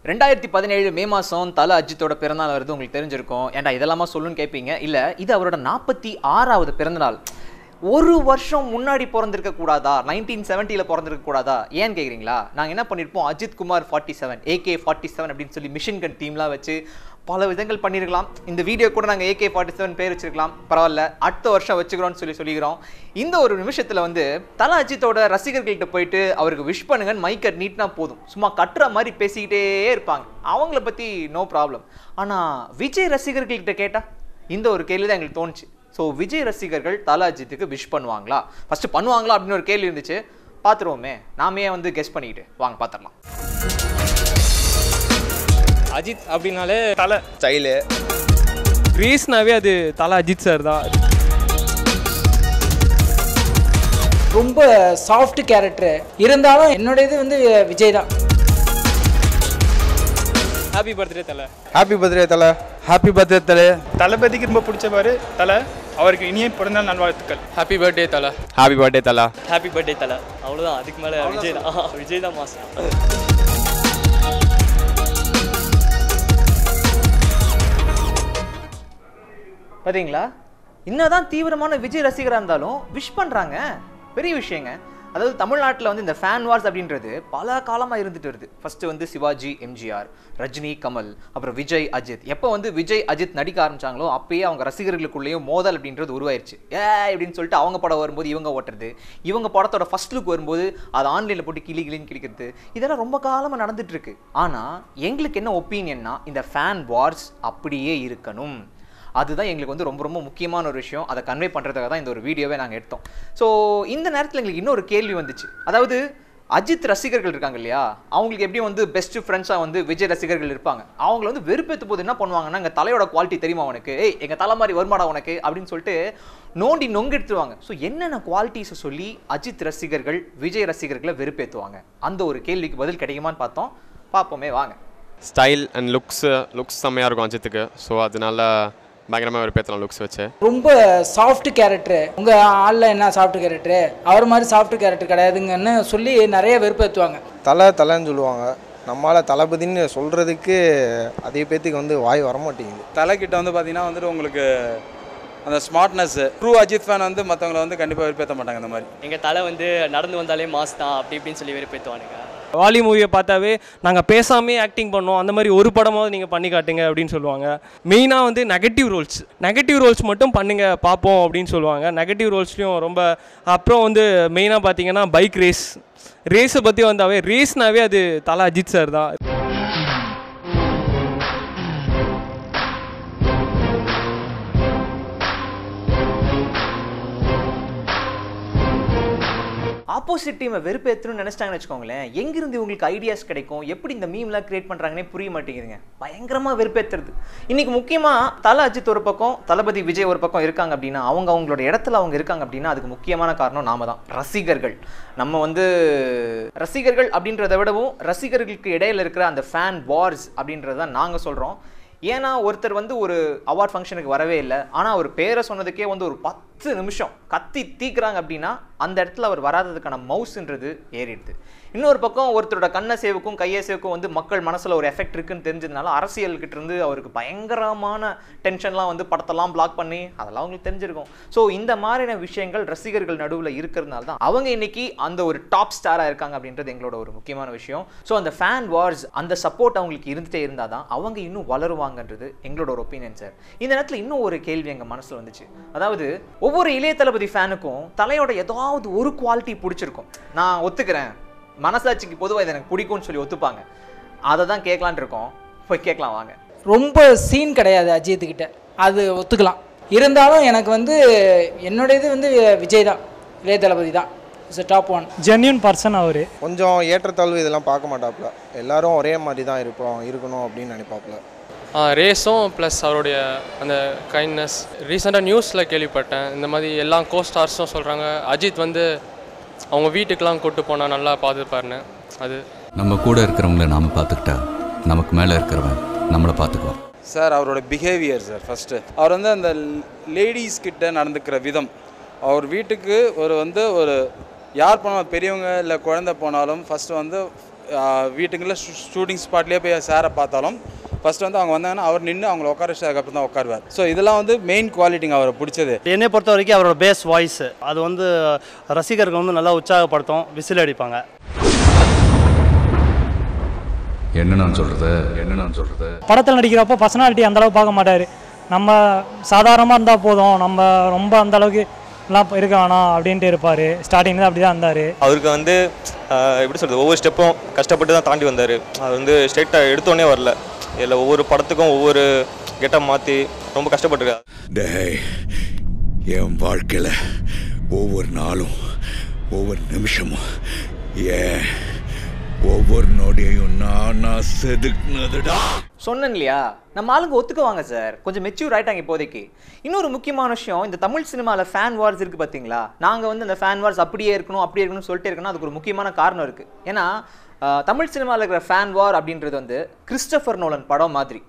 2017 மே மாதம் தல அஜித்தோட பிறந்தநாள் வருது. உங்களுக்கு தெரிஞ்சிருக்கும். ஏன்டா இதெல்லாமா சொல்லுன்னு கேட்பீங்க. இல்லை, இது அவரோட 46வது பிறந்தநாள். ஒரு வருஷம் முன்னாடி பிறந்திருக்க கூடாதா? 1970 பிறந்திருக்க கூடாதா? ஏன்னு கேட்குறீங்களா? நாங்கள் என்ன பண்ணியிருப்போம், அஜித் குமார் 47 AK-47 அப்படின்னு சொல்லி மிஷின் கன் டீம்லாம் வச்சு பல விதங்கள் பண்ணியிருக்கலாம். இந்த வீடியோ கூட நாங்கள் AK-47 பேர் வச்சிருக்கலாம், பரவாயில்ல, அடுத்த வருஷம் வச்சுக்கிறோன்னு சொல்லிக்கிறோம். இந்த ஒரு நிமிஷத்தில் வந்து தல அஜித்தோட ரசிகர்கள்கிட்ட போயிட்டு அவருக்கு விஷ் பண்ணுங்கன்னு மைக்கர் நீட்னா போதும், சும்மா கட்டுற மாதிரி பேசிக்கிட்டே இருப்பாங்க. அவங்கள பற்றி நோ ப்ராப்ளம். ஆனால் விஜய் ரசிகர்கள்கிட்ட கேட்டால் இந்த ஒரு கேள்வி தான் எங்களுக்கு தோணுச்சு. ஸோ விஜய் ரசிகர்கள் தல அஜித்துக்கு விஷ் பண்ணுவாங்களா, ஃபஸ்ட்டு பண்ணுவாங்களா அப்படின்னு ஒரு கேள்வி இருந்துச்சு. பார்த்துருவோமே, நாமே வந்து கெஸ் பண்ணிக்கிட்டு வாங்க பார்த்துடலாம். அஜித் அப்படின்னாலே தலை ஸ்டைலு, கிரேஸ்னாவே அது தலை அஜித் சார் தான். ரொம்ப சாஃப்ட் கேரக்டர் இருந்தாலும் என்னோட இது வந்து விஜய் தான். ஹாப்பி பர்த்டே தலை. ஹாப்பி பர்த்டே தலை. ஹாப்பி பர்த்டே தலை. தளபதிக்கு ரொம்ப பிடிச்சவாரு தலை. அவருக்கு இனிய பிறந்தநாள் நல்வாழ்த்துக்கள். ஹாப்பி பர்த்டே தலை. ஹாப்பி பர்த்டே தலை. ஹாப்பி பர்த்டே தலை. அவ்வளோதான், அதுக்கு மேலே விஜய் தான். விஜய் தான் மாஸ். பார்த்தீங்களா, என்னதான் தீவிரமான விஜய் ரசிகராக இருந்தாலும் விஷ் பண்ணுறாங்க, பெரிய விஷயங்க. அதாவது தமிழ்நாட்டில் வந்து இந்த ஃபேன் வார்ஸ் அப்படின்றது பல காலமாக இருந்துட்டு வருது. ஃபர்ஸ்ட் வந்து சிவாஜி, எம்ஜிஆர், ரஜினி, கமல், அப்புறம் விஜய், அஜித். எப்போ வந்து விஜய், அஜித் நடிக்க ஆரம்பிச்சாங்களோ அப்பயே அவங்க ரசிகர்களுக்குள்ளேயும் மோதல் அப்படின்றது உருவாயிருச்சு. இப்படின்னு சொல்லிட்டு அவங்க படம் வரும்போது இவங்க ஓட்டுறது, இவங்க படத்தோட ஃபர்ஸ்ட் லுக் வரும்போது அதை ஆன்லைனில் போட்டு கிளின்னு கிளிக்கிறது, இதெல்லாம் ரொம்ப காலமாக நடந்துட்டு இருக்கு. ஆனால் எங்களுக்கு என்ன ஒப்பீனியன்னா, இந்த ஃபேன் வார்ஸ் அப்படியே இருக்கணும். அதுதான் எங்களுக்கு வந்து ரொம்ப ரொம்ப முக்கியமான ஒரு விஷயம். அதை கன்வே பண்ணுறதுக்காக தான் இந்த ஒரு வீடியோவே நாங்கள் எடுத்தோம். ஸோ இந்த நேரத்தில் எங்களுக்கு இன்னொரு கேள்வி வந்துச்சு. அதாவது அஜித் ரசிகர்கள் இருக்காங்க இல்லையா, அவங்களுக்கு எப்படியும் வந்து பெஸ்ட் ஃப்ரெண்ட்ஸாக வந்து விஜய் ரசிகர்கள் இருப்பாங்க. அவங்கள வந்து வெறுப்பேற்றும் போது என்ன பண்ணுவாங்கன்னா, எங்கள் தலையோட குவாலிட்டி தெரியுமா உனக்கு, எங்கள் தலை மாதிரி வருமாடா உனக்கு அப்படின்னு சொல்லிட்டு நோண்டி நொங்கு எடுத்துருவாங்க. ஸோ என்னென்ன குவாலிட்டிஸை சொல்லி அஜித் ரசிகர்கள் விஜய் ரசிகர்களை வெறுப்பேற்றுவாங்க, அந்த ஒரு கேள்விக்கு பதில் கிடைக்குமான்னு பார்ப்போமே வாங்க. ஸ்டைல் அண்ட் லுக்ஸ் செம்மையாக இருக்கும் அஜித்துக்கு. ஸோ அதனால பயங்கரமாக ஒரு பேத்தலாம் லுக்ஸ் வச்சு. ரொம்ப சாஃப்ட் கேரக்டர், உங்கள் ஆளில் என்ன சாஃப்ட் கேரக்டர், அவர் மாதிரி சாஃப்ட் கேரக்டர் கிடையாதுங்கன்னு சொல்லி நிறைய வெறுப்பேற்றுவாங்க. தலைன்னு சொல்லுவாங்க. நம்மளால் தளபதின்னு சொல்கிறதுக்கு அதே பேத்துக்கு வந்து வாய் வரமாட்டேங்குது. தலைக்கிட்ட வந்து பார்த்தீங்கன்னா வந்துட்டு உங்களுக்கு அந்த ஸ்மார்ட்னஸ், ட்ரூ அஜித் ஃபேன் வந்து மற்றவங்களை வந்து கண்டிப்பாக வெறுப்பேற்ற மாட்டாங்க. அந்த மாதிரி எங்கள் தலை வந்து நடந்து வந்தாலே மாஸ் தான் அப்படி இப்படின்னு சொல்லி வெறுப்பேற்றுவானுங்க. வாலி மூவியை பார்த்தாவே நாங்கள் பேசாமே ஆக்டிங் பண்ணோம், அந்த மாதிரி ஒரு படமாவது நீங்கள் பண்ணி காட்டுங்க அப்படின்னு சொல்லுவாங்க. மெயினாக வந்து நெகட்டிவ் ரோல்ஸ் மட்டும் பண்ணுங்க பார்ப்போம் அப்படின்னு சொல்லுவாங்க. நெகட்டிவ் ரோல்ஸ்லையும் ரொம்ப. அப்புறம் வந்து மெயினாக பார்த்தீங்கன்னா பைக் ரேஸை பற்றி வந்தாவே ரேஸ்னாவே அது தலை அஜித் சார் தான். ஆப்போசிட் டீமை வெறுப்பேற்றணும்னு நினச்சிட்டாங்கன்னு வச்சுக்கோங்களேன், எங்கிருந்து இவங்களுக்கு ஐடியாஸ் கிடைக்கும், எப்படி இந்த மீம்லாம் கிரியேட் பண்ணுறாங்கன்னே புரிய மாட்டேங்குதுங்க. பயங்கரமாக வெறுப்பேற்றுறது. இன்றைக்கி முக்கியமாக தல அஜித் ஒரு பக்கம், தளபதி விஜய் ஒரு பக்கம் இருக்காங்க அப்படின்னா, அவங்களோட இடத்துல அவங்க இருக்காங்க அப்படின்னா அதுக்கு முக்கியமான காரணம் நாம தான், ரசிகர்கள். நம்ம வந்து ரசிகர்கள் அப்படின்றத விடவும் ரசிகர்களுக்கு இடையில இருக்கிற அந்த ஃபேன் வார்ஸ் அப்படின்றத நாங்கள் சொல்கிறோம். ஏன்னா ஒருத்தர் வந்து ஒரு அவார்ட் ஃபங்க்ஷனுக்கு வரவே இல்லை, ஆனால் அவர் பேரை சொன்னதுக்கே வந்து ஒரு 10 நிமிஷம் கத்தி தீக்குறாங்க அப்படின்னா அந்த இடத்துல அவர் வராததுக்கான மவுஸ்ன்றது ஏறிடுது. இன்னொரு பக்கம் ஒருத்தரோட கண்ணசேவுக்கும் கையசேவுக்கும் வந்து மக்கள் மனசில் ஒரு எஃபெக்ட் இருக்குன்னு தெரிஞ்சதுனால அரசியல்கிட்ட இருந்து அவருக்கு பயங்கரமான டென்ஷன்லாம் வந்து படத்தெல்லாம் பிளாக் பண்ணி அதெல்லாம் அவங்களுக்கு தெரிஞ்சிருக்கும். ஸோ இந்த மாதிரியான விஷயங்கள் ரசிகர்கள் நடுவில் இருக்கிறதுனால தான் அவங்க இன்னைக்கு அந்த ஒரு டாப் ஸ்டாராக இருக்காங்க அப்படின்றது எங்களோட ஒரு முக்கியமான விஷயம். ஸோ அந்த ஃபேன் வார்ஸ், அந்த சப்போர்ட் அவங்களுக்கு இருந்துகிட்டே இருந்தால் தான் அவங்க இன்னும் வளருவாங்கன்றது எங்களோட ஒரு ஒப்பீனியன் சார். இந்த நேரத்தில் இன்னும் ஒரு கேள்வி எங்கள் மனசில் வந்துச்சு. அதாவது ஒவ்வொரு இளைய தளபதி ஃபேனுக்கும் தலையோட ஏதாவது ஒரு குவாலிட்டி பிடிச்சிருக்கும். நான் ஒத்துக்கிறேன், மனசாட்சிக்கு பொதுவாக இது எனக்கு பிடிக்கும்னு சொல்லி ஒத்துப்பாங்க. அதை தான் கேட்கலான் இருக்கோம், போய் கேட்கலாம் வாங்க. ரொம்ப சீன் கிடையாது அஜித்துக்கிட்ட, அது ஒத்துக்கலாம். இருந்தாலும் எனக்கு வந்து என்னோட இது வந்து விஜய் தான், இளைய தளபதி தான், இட்ஸ் டாப் 1 ஜென்யூன் பர்சன் அவர். கொஞ்சம் ஏற்றத்தாழ்வு இதெல்லாம் பார்க்க மாட்டாப்புல. எல்லாரும் ஒரே மாதிரி தான் இருக்கணும் அப்படின்னு நினைப்பாப்புல. ரேஸும் ப்ளஸ் அவருடைய அந்த கைண்ட்னஸ். ரீசெண்டாக நியூஸில் கேள்விப்பட்டேன், இந்த மாதிரி எல்லா கோஸ்டார்ஸும் சொல்கிறாங்க அஜித் வந்து அவங்க வீட்டுக்கெலாம் கூப்பிட்டு போனால் நல்லா பார்த்துப்பாருன்னு. அது நம்ம கூட இருக்கிறவங்கள நாம் பார்த்துக்கிட்டா நமக்கு மேலே இருக்கிறவன் நம்மளை பார்த்துக்குவோம். சார் அவரோட பிஹேவியர் சார், ஃபஸ்ட்டு அவர் வந்து அந்த லேடிஸ் கிட்ட நடந்துக்கிற விதம், அவர் வீட்டுக்கு ஒரு யார் போனாலும் பெரியவங்க இல்லை குழந்தை போனாலும் ஃபஸ்ட்டு வந்து வீட்டுங்களில் ஷூட்டிங் ஸ்பாட்லேயே போய் சாரை பார்த்தாலும் ஃபஸ்ட்டு வந்து அவங்க வந்தாங்கன்னா அவர் நின்று அவங்கள உட்கார வச்சு அதுக்கப்புறம் தான் உட்காருவார். ஸோ இதெல்லாம் வந்து மெயின் குவாலிட்டிங்க அவரை பிடிச்சது. என்னை பொறுத்த வரைக்கும் அவரோட பேஸ் வாய்ஸ் அது வந்து ரசிகர்கள் வந்து நல்லா உற்சாகப்படுத்தும், விசில் அடிப்பாங்க. என்ன நான் சொல்கிறது படத்தில் நடிக்கிறப்போ பர்சனாலிட்டி அந்தளவுக்கு பார்க்க மாட்டார். நம்ம சாதாரணமாக இருந்தால் போதும், நம்ம ரொம்ப அந்தளவுக்கு எல்லாம் இருக்க வேணாம் அப்படின்ட்டு இருப்பார். ஸ்டார்டிங்கில் அப்படி தான் இருந்தார். அவருக்கு வந்து எப்படி சொல்கிறது, ஒவ்வொரு ஸ்டெப்பும் கஷ்டப்பட்டு தான் தாண்டி வந்தார். அது வந்து ஸ்ட்ரெயிட்டாக எடுத்தோடனே வரல. இதில் ஒவ்வொரு படத்துக்கும் ஒவ்வொரு கெட்டப் மாற்றி ரொம்ப கஷ்டப்பட்டுருக்காரு. டேய், என் வாழ்க்கையில் ஒவ்வொரு நாளும் ஒவ்வொரு நிமிஷமும் ஒவ்வொரு நொடியையும் நான் செதுக்குனதுடா. சொன்னேன் இல்லையா, நம்ம ஆளுங்க ஒத்துக்குவாங்க சார், கொஞ்சம் மெச்சூர் ஆகிட்டாங்க இப்போதைக்கு. இன்னொரு முக்கியமான விஷயம், இந்த தமிழ் சினிமாவில் ஃபேன் வார்ஸ் இருக்குது பார்த்தீங்களா. நாங்கள் வந்து அந்த ஃபேன் வார்ஸ் அப்படியே இருக்கணும்னு சொல்லிட்டே இருக்கணும். அதுக்கு ஒரு முக்கியமான காரணம் இருக்குது. ஏன்னா தமிழ் சினிமாவில் இருக்கிற ஃபேன் வார் அப்படின்றது வந்து கிறிஸ்டோபர் நோலன் படம் மாதிரி.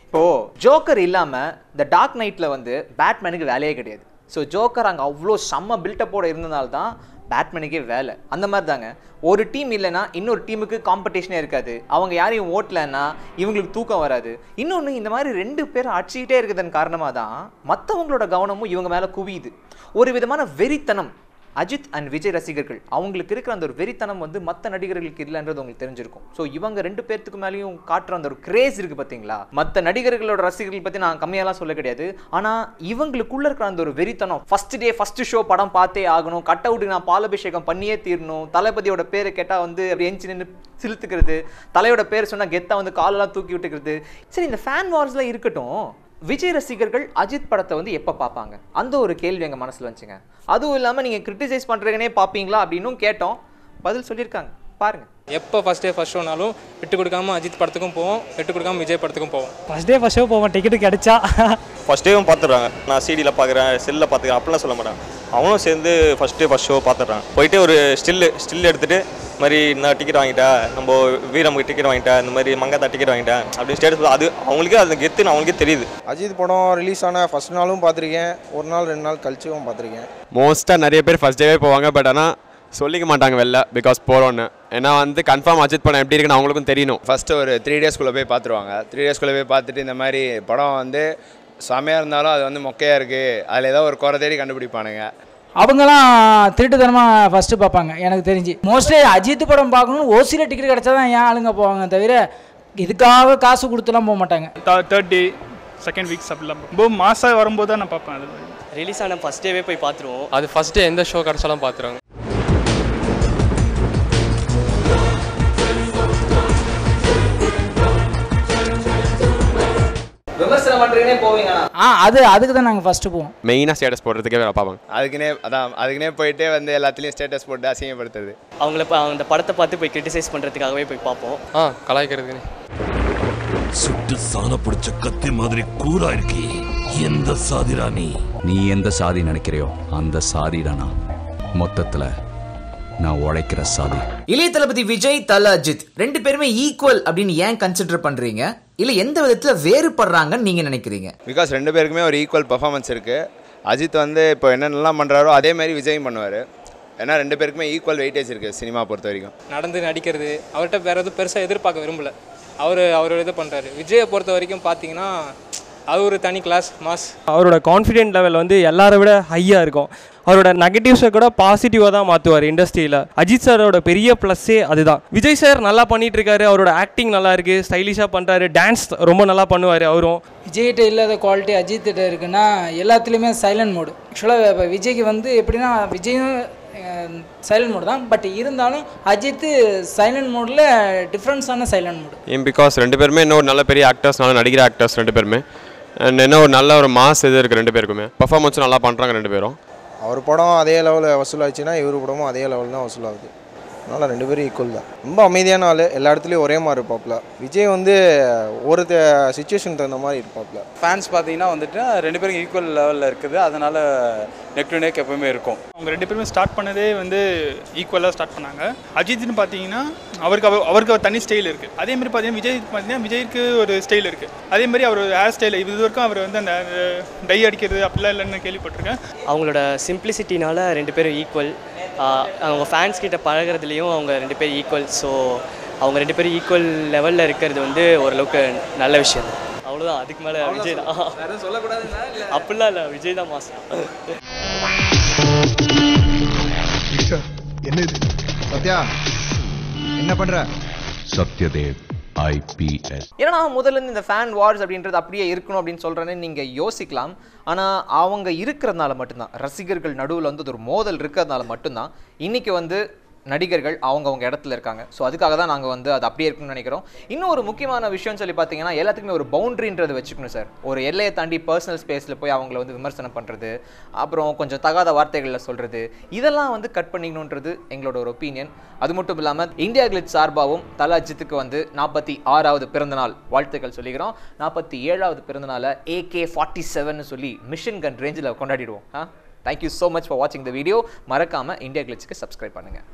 இப்போது ஜோக்கர் இல்லாமல் இந்த டார்க் நைட்டில் வந்து பேட்மேனுக்கு வேலையே கிடையாது. ஸோ ஜோக்கர் அங்கே அவ்வளோ செம்ம பில்டப்போட இருந்தனால்தான் பேட்மேனுக்கே வேலை. அந்த மாதிரி தாங்க, ஒரு டீம் இல்லைன்னா இன்னொரு டீமுக்கு காம்படிஷனே இருக்காது. அவங்க யாரையும் ஓட்டலைன்னா இவங்களுக்கு தூக்கம் வராது. இன்னொன்று, இந்த மாதிரி 2 பேர் அடிச்சுக்கிட்டே இருக்கிறதன் காரணமாக தான் மற்றவங்களோட கவனமும் இவங்க மேலே குவியுது. ஒரு விதமான வெறித்தனம் அஜித் அண்ட் விஜய் ரசிகர்கள் அவங்களுக்கு இருக்கிற அந்த ஒரு வெறித்தனம் வந்து மற்ற நடிகர்களுக்கு இல்லைன்றது உங்களுக்கு தெரிஞ்சிருக்கும். ஸோ இவங்க 2 பேர்த்துக்கு மேலேயும் காட்டுற அந்த ஒரு கிரேஸ் இருக்குது பார்த்தீங்களா. மற்ற நடிகர்களோட ரசிகர்கள் பற்றி நான் கம்மியாலாம் சொல்ல கிடையாது. ஆனால் இவங்களுக்குள்ள இருக்கிற அந்த ஒரு வெறித்தனம், ஃபர்ஸ்ட் டே ஃபர்ஸ்ட் ஷோ படம் பார்த்தே ஆகணும், கட் அவுட்டுக்கு நான் பாலாபிஷேகம் பண்ணியே தீரணும், தளபதியோட பேரை கேட்டால் வந்து அப்படி எஞ்சி நின்று சிலுத்துக்கிறது, தலையோட பேர் சொன்னால் கெத்தா வந்து காலெல்லாம் தூக்கி விட்டுக்கிறது. சரி, இந்த ஃபேன் வார்ஸ்லாம் இருக்கட்டும், விஜய் ரசிகர்கள் அஜித் படத்தை வந்து எப்போ பார்ப்பாங்க, அந்த ஒரு கேள்வி எங்கள் மனசில் வந்துச்சுங்க. அதுவும் இல்லாமல் நீங்கள் கிரிட்டிசைஸ் பண்ணுறீங்கன்னே பார்ப்பீங்களா அப்படின்னும் கேட்டோம். பதில் சொல்லியிருக்காங்க, பாருங்கள். எப்போ ஃபஸ்ட் டே ஃபஸ்ட் ஷோனாலும் விட்டு கொடுக்காம அஜித் படத்துக்கும் போவோம், விட்டு கொடுக்காம விஜய் படத்துக்கும் போவோம். ஃபஸ்ட் டே ஃபஸ்ட் ஷோ போவோம், டிக்கெட்டு கிடைச்சா. ஃபஸ்ட் டேவும் பார்த்துடுறாங்க. நான் சிடியில் பார்க்குறேன், செல்லில் பார்த்துக்கிறேன் அப்படிலாம் சொல்ல மாட்டேன். அவனும் சேர்ந்து ஃபஸ்ட் டே ஃபஸ்ட் ஷோ பார்த்துட்றான். போயிட்டு ஒரு ஸ்டில் எடுத்துகிட்டு மாதிரி நான் டிக்கெட் வாங்கிட்டேன், நம்ம வீரமுக்கு டிக்கெட் வாங்கிட்டேன், இந்த மாதிரி மங்காத்தா டிக்கெட் வாங்கிட்டேன் அப்படின்னு ஸ்டேட்டஸ். அது அவங்களுக்கே அது கெத்துன்னு அவங்களுக்கே தெரியுது. அஜித் படம் ரிலீஸ் ஆன ஃபஸ்ட் நாளும் பார்த்துருக்கேன், ஒரு நாள் 2 நாள் கழிச்சும் பார்த்துருக்கேன். மோஸ்ட்டாக நிறைய பேர் ஃபஸ்ட் டேவே போவாங்க. பட் ஆனால் சொல்லிக்க மாட்டாங்க வெளில, பிகாஸ் போகிறோன்னு. ஏன்னா வந்து கன்ஃபார்ம் அஜித் படம் எப்படி இருக்குன்னு அவங்களுக்கும் தெரியணும். ஃபஸ்ட்டு ஒரு 3 டேஸ்க்குள்ளே போய் பார்த்துருவாங்க. 3 டேஸ்க்குள்ளே போய் பார்த்துட்டு இந்த மாதிரி படம் வந்து செமையாக இருந்தாலும் அது வந்து மொக்கையாக இருக்குது, அதில் ஏதோ ஒரு குறை தேடி கண்டுபிடிப்பானுங்க. அவங்களாம் திருட்டுத்தனமாக ஃபஸ்ட்டு பார்ப்பாங்க. எனக்கு தெரிஞ்சு மோஸ்ட்லி அஜித் படம் பார்க்கணுன்னு ஓசியில் டிக்கெட் கிடச்சா தான் ஏன் ஆளுங்க போவாங்க, தவிர இதுக்காக காசு கொடுத்துலாம் போக மாட்டாங்க. 3rd டே 2nd வீக்ஸ் அப்படிலாம் ரொம்ப மாதம் வரும்போது தான் நான் பார்ப்பேன். அது ரிலீஸ் ஆன ஃபஸ்ட் டேவே போய் பார்த்துருவோம். அது ஃபஸ்ட் டே எந்த ஷோ கிடச்சாலும் பார்த்துருவாங்க. விமர்சனம் பண்ணுறீங்கன்னே போவீங்களா? அதுக்கு தான் நாங்கள் ஃபஸ்ட்டு போவோம். மெயினாக ஸ்டேட்டஸ் போடுறதுக்கே பார்ப்பாங்க. அதுக்குனே போயிட்டே வந்து எல்லாத்துலேயும் ஸ்டேட்டஸ் போட்டு அசிங்கப்படுத்துறது. அவங்கள அந்த படத்தை பார்த்து போய் கிரிட்டிசைஸ் பண்ணுறதுக்காகவே போய் பார்ப்போம். கலாய்க்கிறதுக்குன்னு. சுட்டு சாண பிடிச்ச கத்தி மாதிரி கூரா இருக்கி. எந்த சாதிடா நீ எந்த சாதி நினைக்கிறையோ அந்த சாதிடானா. மொத்தத்தில் நான் உழைக்கிற சாதி. இளைய தளபதி விஜய், தல அஜித் 2 பேருமே ஈக்குவல் அப்படின்னு ஏன் கன்சிடர் பண்றீங்க? இல்ல எந்த விதத்துல வேறுபடுறாங்கன்னு நீங்க நினைக்கிறீங்க? பிகாஸ் 2 பேருக்குமே ஒரு ஈக்குவல் பர்ஃபார்மன்ஸ் இருக்குது. அஜித் வந்து இப்போ என்னென்னலாம் பண்ணுறாரோ அதே மாதிரி விஜயும் பண்ணுவார். ஏன்னா 2 பேருக்குமே ஈக்குவல் வெயிட்டேஜ் இருக்குது சினிமா பொறுத்த வரைக்கும். நடந்து நடிக்கிறது அவர்கிட்ட வேறு எதுவும் பெருசாக எதிர்பார்க்க விரும்பல. அவரோட இதை பண்ணுறாரு. விஜயை பொறுத்த வரைக்கும் பார்த்தீங்கன்னா அது ஒரு தனி கிளாஸ் மாஸ். அவரோட கான்ஃபிடென்ட் லெவல் வந்து எல்லாரை விட ஹையாக இருக்கும். அவரோட நெகட்டிவ்ஸை கூட பாசிட்டிவாக தான் மாற்றுவார் இண்டஸ்ட்ரியில். அஜித் சாரோட பெரிய ப்ளஸ்ஸே அதுதான். விஜய் சார் நல்லா பண்ணிட்டு இருக்காரு, அவரோட ஆக்டிங் நல்லா இருக்குது, ஸ்டைலிஷாக பண்ணுறாரு, டான்ஸ் ரொம்ப நல்லா பண்ணுவார். அவரும் விஜய்கிட்ட இல்லாத குவாலிட்டி அஜித்திட்ட இருக்குன்னா எல்லாத்துலேயுமே சைலண்ட் மோடு. ஆக்சுவலாக இப்போ விஜய்க்கு வந்து எப்படின்னா விஜயும் சைலண்ட் மோடு தான், பட் இருந்தாலும் அஜித் சைலண்ட் மோடில் டிஃப்ரென்ஸான சைலண்ட் மோடு. பிகாஸ் 2 பேருமே இன்னும் ஒரு நல்ல பெரிய ஆக்டர்ஸ், நல்லா நடிக்கிற ஆக்டர்ஸ் 2 பேருமே. அண்ட் என்ன ஒரு நல்ல ஒரு மாஸ் இது இருக்குது 2 பேருக்குமே. பர்ஃபார்மன்ஸும் நல்லா பண்ணுறாங்க 2 பேரும். அவர் படம் அதே லெவலில் வசூலாச்சுன்னா இவர் படமும் அதே லெவலில் தான் வசூலாகுது. அதனால் 2 பேரும் ஈக்குவல் தான். ரொம்ப அமைதியான ஆள், எல்லா இடத்துலையும் ஒரே மாதிரி இருப்பாப்புல. விஜய் வந்து ஒரு சுச்சுவேஷன் தகுந்த மாதிரி இருப்பாப்புல. ஃபேன்ஸ் பார்த்தீங்கன்னா வந்துட்டு 2 பேரும் ஈக்குவல் லெவலில் இருக்குது. அதனால் நெக் டு நெக் எப்பவுமே இருக்கும். அவங்க 2 பேருமே ஸ்டார்ட் பண்ணதே வந்து ஈக்குவலாக ஸ்டார்ட் பண்ணாங்க. அஜித்னு பார்த்தீங்கன்னா அவருக்கு ஒரு தனி ஸ்டைல் இருக்குது. அதேமாதிரி பார்த்தீங்கன்னா விஜய்க்கு ஒரு ஸ்டைல் இருக்குது. அதேமாதிரி அவர் ஹேர் ஸ்டைல் இது வரைக்கும் அவர் வந்து அந்த டை அடிக்கிறது அப்படிலாம் இல்லைன்னு கேள்விப்பட்டிருக்கேன். அவங்களோட சிம்பிளிசிட்டினால 2 பேரும் ஈக்குவல். அவங்க ஃபேன்ஸ் கிட்ட பழகிறதுலையும் அவங்க 2 பேரும் ஈக்குவல். ஸோ அவங்க 2 பேரும் ஈக்குவல் லெவலில் இருக்கிறது வந்து ஓரளவுக்கு நல்ல விஷயம் தான். அவ்வளோதான், அதுக்கு மேலே விஜய் தான். அப்படிலாம் இல்லை, விஜய் தான் மாஸ். என்ன இது சத்யா, என்ன பண்ற? சத்யதேவ் IPS. ஏன்னா முதல்ல இருந்து இந்த ஃபேன் வார்ஸ் அப்படின்றது அப்படியே இருக்கணும் அப்படின்னு சொல்கிறேன்னு நீங்கள் யோசிக்கலாம். ஆனால் அவங்க இருக்கிறதுனால மட்டும்தான், ரசிகர்கள் நடுவில் வந்து ஒரு மோதல் இருக்கிறதுனால மட்டும்தான் இன்றைக்கி வந்து நடிகர்கள் அவங்கவுங்க இடத்துல இருக்காங்க. ஸோ அதுக்காக தான் நாங்கள் வந்து அது அப்படியே இருக்குன்னு நினைக்கிறோம். இன்னும் ஒரு முக்கியமான விஷயம்னு சொல்லி பார்த்தீங்கன்னா, எல்லாத்துக்குமே ஒரு பவுண்ட்ரின்றது வச்சுக்கணும் சார். ஒரு எல்லையை தாண்டி பர்சனல் ஸ்பேஸில் போய் அவங்கள வந்து விமர்சனம் பண்ணுறது, அப்புறம் கொஞ்சம் தகாத வார்த்தைகளில் சொல்கிறது, இதெல்லாம் வந்து கட் பண்ணிக்கணுன்றது எங்களோட ஒரு ஒப்பீனியன். அது மட்டும் இல்லாமல் இந்தியா கிளிட்ஸ் சார்பாகவும் தல அஜித்துக்கு வந்து 46வது பிறந்தநாள் வாழ்த்துக்கள் சொல்லிக்கிறோம். 47வது பிறந்தநாளை AK-47 சொல்லி மிஷன் கன் ரேஞ்சில் கொண்டாடிடுவோம். தேங்க்யூ ஸோ மச் ஃபார் வாட்சிங் த வீடியோ. மறக்காமல் இந்தியா கிளிட்ஸ்க்கு சப்ஸ்கிரைப் பண்ணுங்கள்.